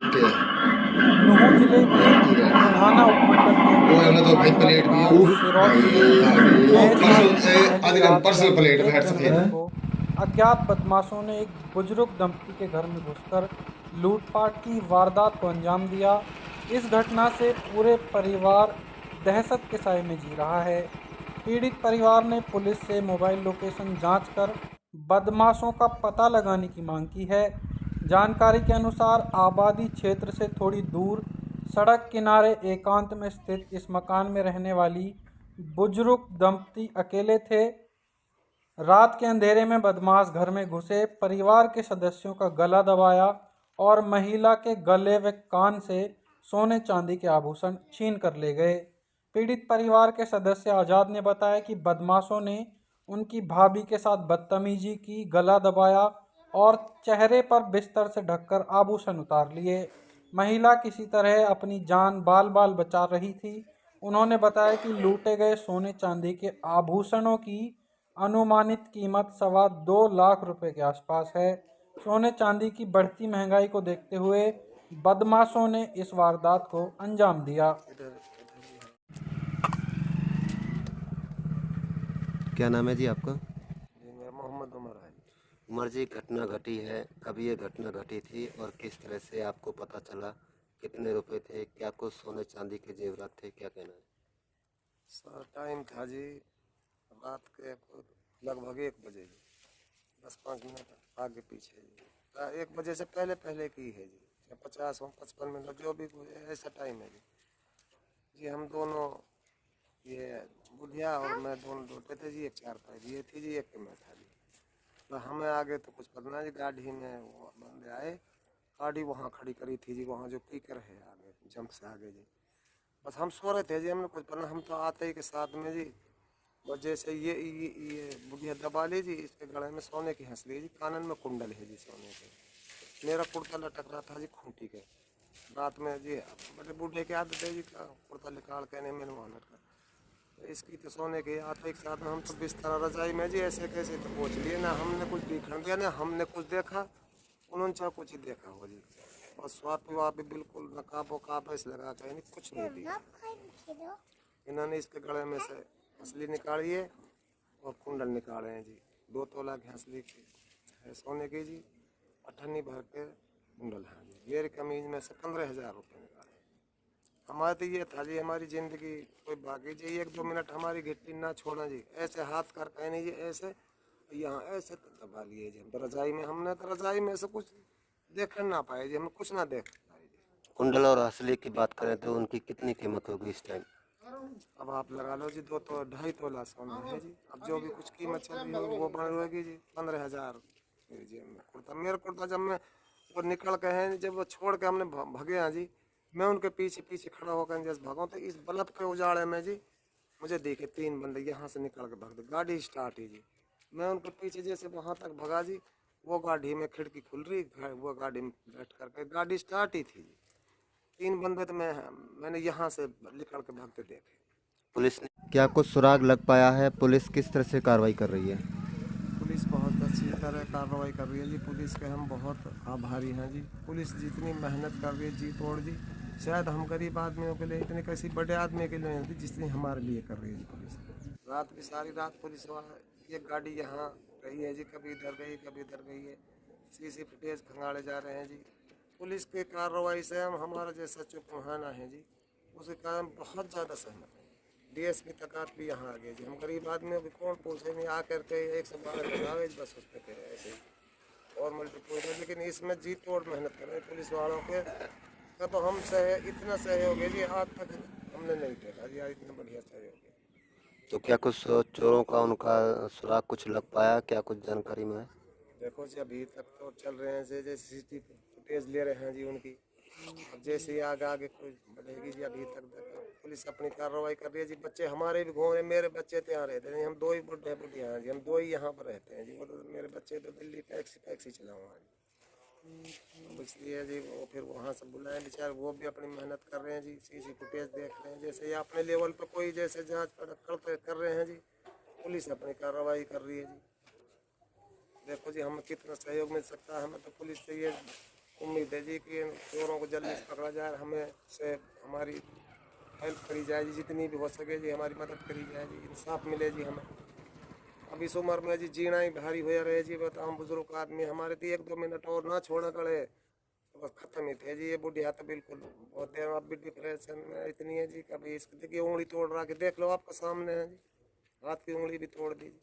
के नुहू जिले के ठीक है। बुल्हाना उपमंडल के वो है ना तो भाई अंतर्गत प्लेट भी गांव है सिरौटी भाई में वो गैस पर्सल मार्केट से में पहली आधे रात पर्सल करीब प्लेट 1 बैठ सफेद जनवरी को अज्ञात बदमाशों ने एक बुजुर्ग दंपति के घर में घुसकर लूटपाट की वारदात को अंजाम दिया। इस घटना से पूरे परिवार दहशत के साए में जी रहा है। पीड़ित परिवार ने पुलिस से मोबाइल लोकेशन जांच कर बदमाशों का पता लगाने की मांग की है। जानकारी के अनुसार आबादी क्षेत्र से थोड़ी दूर सड़क किनारे एकांत में स्थित इस मकान में रहने वाली बुजुर्ग दंपति अकेले थे। रात के अंधेरे में बदमाश घर में घुसे, परिवार के सदस्यों का गला दबाया और महिला के गले व कान से सोने चांदी के आभूषण छीन कर ले गए। पीड़ित परिवार के सदस्य आज़ाद ने बताया कि बदमाशों ने उनकी भाभी के साथ बदतमीजी की, गला दबाया और चेहरे पर बिस्तर से ढककर आभूषण उतार लिए। महिला किसी तरह अपनी जान बाल बाल बचा रही थी। उन्होंने बताया कि लूटे गए सोने चांदी के आभूषणों की अनुमानित कीमत 2.25 लाख रुपए के आसपास है। सोने चांदी की बढ़ती महंगाई को देखते हुए बदमाशों ने इस वारदात को अंजाम दिया। क्या नाम है जी आपका? जी मेरा मोहम्मद उमर है। उमर जी, घटना घटी है, कब ये घटना घटी थी और किस तरह से आपको पता चला? कितने रुपए थे? क्या कुछ सोने चांदी के जेवरात थे? क्या कहना है? सर टाइम था जी रात के लगभग 1 बजे जी, 10-5 मिनट आगे पीछे जी। 1 बजे से पहले पहले की है जी, या 50 55 मिनट जो भी कोई ऐसा टाइम है जी। जी हम दोनों ये बुढ़िया और मैं दोनों लौटे थे जी। एक चारपाई दिए थी जी, एक के मैं था जी। तो हमें आगे तो कुछ पता नहीं जी, गाड़ी में वो बंदे आए, गाड़ी वहाँ खड़ी करी थी जी, वहाँ जो पीकर है आगे जंप से आगे जी। बस हम सो रहे थे जी, हमने कुछ पता, हम तो आते ही के साथ में जी बस जैसे ये बुढ़िया दबा ली जी, इसके गले में सोने की हंसली जी, कानन में कुंडल है जी सोने के। मेरा कुर्ता लटक रहा था जी खूंटी के। रात में जी बड़े बूढ़े की आदत है जी, कुर्ता निकाल के नहीं मैंने वहाँ लटका, तो इसकी तो सोने के आते एक साथ में हम तो बिस्तर रजाई में जी ऐसे कैसे तो पहुँच लिए ना, हमने कुछ दिखण दिया ना, हमने कुछ देखा, उन्होंने चाहे कुछ ही देखा हो जी। और स्वाद वहाँ पे बिल्कुल नकाब वकाब ऐसे लगा के नहीं, कुछ नहीं दिया। इन्होंने इसके गले में से हंसली निकाली है और कुंडल निकाले हैं जी। 2 तोला की हंसली की है सोने की जी, अठन्नी भर के कुंडल है जी। मेरी कमीज में से 15,000 रुपये निकाले। हमारे तो ये था जी, हमारी ज़िंदगी कोई बाकी जी 1-2 मिनट हमारी गिट्टी ना छोड़ना जी, ऐसे हाथ कर कहने जी ऐसे यहाँ ऐसे तो दबा लिए जी। हम तो रजाई में, हमने तो रजाई में से कुछ देख ना पाए जी, हम कुछ ना देख पाए जी। कुंडल और हंसली की बात करें तो उनकी कितनी कीमत होगी इस टाइम? अब आप लगा लो जी, 2 तो 2.5 तोला सोना है जी। अब जो भी कुछ कीमत चल रही होगी वो बन होगी जी। 15,000 जी। कुर्ता मेरा कुर्ता जब मैं वो निकल के हैं, जब वो छोड़ के हमने भगे हैं जी, मैं उनके पीछे पीछे खड़ा होकर जैसे भागा तो इस बल्ब के उजाले में जी मुझे देखे 3 बंदे यहाँ से निकल के भागते, गाड़ी स्टार्ट ही जी। मैं उनके पीछे जैसे वहाँ तक भगा जी, वो गाड़ी में खिड़की खुल रही, वो गाड़ी में बैठ करके गाड़ी स्टार्ट ही थी जी। 3 बंदे तो मैंने यहाँ से निकल के भागते देखे। पुलिस ने क्या कुछ सुराग लग पाया है? पुलिस किस तरह से कार्रवाई कर रही है? पुलिस बहुत अच्छी तरह कार्रवाई कर रही है जी। पुलिस के हम बहुत आभारी हैं जी। पुलिस जितनी मेहनत कर रही है जी तोड़ जी, शायद हम गरीब आदमियों के लिए इतनी किसी बड़े आदमी के लिए नहीं होती जितनी हमारे लिए कर रही है जी पुलिस। रात की सारी रात पुलिस वाला एक गाड़ी यहाँ रही है जी, कभी इधर गई कभी इधर गई है। सीसी फुटेज खंगाले जा रहे हैं जी। पुलिस के कार्रवाई से हम हमारा जैसा चुप महाना है जी, उसके कारण बहुत ज़्यादा सहमत है। डीएसपी तक भी यहाँ आ गए जी। हम गरीब आदमियों को कौन पूछे नहीं, आ करके 112 लगावे बस उस पर ऐसे और मल्टीपुल है। लेकिन इसमें जी तोड़ मेहनत कर रहे हैं पुलिस वालों के का, तो हम इतना सहयोग है जी, आज तक हमने नहीं देखा जी, आज इतना बढ़िया सहयोग है। तो क्या कुछ चोरों का उनका सुराग कुछ लग पाया? क्या कुछ जानकारी में है? देखो जी अभी तक तो चल रहे हैं जैसे सीसीटीवी फुटेज ले रहे हैं जी उनकी। अब जैसे ही आगे आगे कोई बढ़ेगी जी, अभी तक देखो पुलिस अपनी कार्रवाई कर रही है जी। बच्चे हमारे भी घूम रहे, मेरे बच्चे तो यहाँ रहते हैं, हम 2 ही बुढ़े बुढ़िया हैं जी, हम 2 ही यहाँ पर रहते हैं जी। वो तो मेरे बच्चे तो दिल्ली टैक्सी चलाऊँ हैं जी। इसलिए जी वो फिर वहाँ से बुलाए बेचारे, वो भी अपनी मेहनत कर रहे हैं जी, सीसी फुटेज देख रहे हैं। जैसे ये अपने लेवल पर कोई जैसे जाँच पड़ताल कर रहे हैं जी, पुलिस अपनी कार्रवाई कर रही है जी। देखो जी हमें कितना सहयोग मिल सकता है, हमें तो पुलिस से ये उम्मीद है जी कि इन चोरों को जल्दी से पकड़ा जाए, हमें से हमारी हेल्प करी जाए जी, जितनी भी हो सके जी हमारी मदद करी जाए जी, इंसाफ मिले जी हमें। अब इस उम्र में जी जीना ही भारी हो रहे जी, बताओ हम बुजुर्ग आदमी, हमारे तो 1-2 मिनट और ना छोड़ना पड़े तो बस खत्म ही थे जी। ये बुढ़िया तो बिल्कुल बहुत देर अब भी डिप्रेशन में इतनी है जी, कभी इसकी देखिए उंगली तोड़ रहा के देख लो आपके सामने है जी, हाथ की उंगली भी तोड़ दी जी।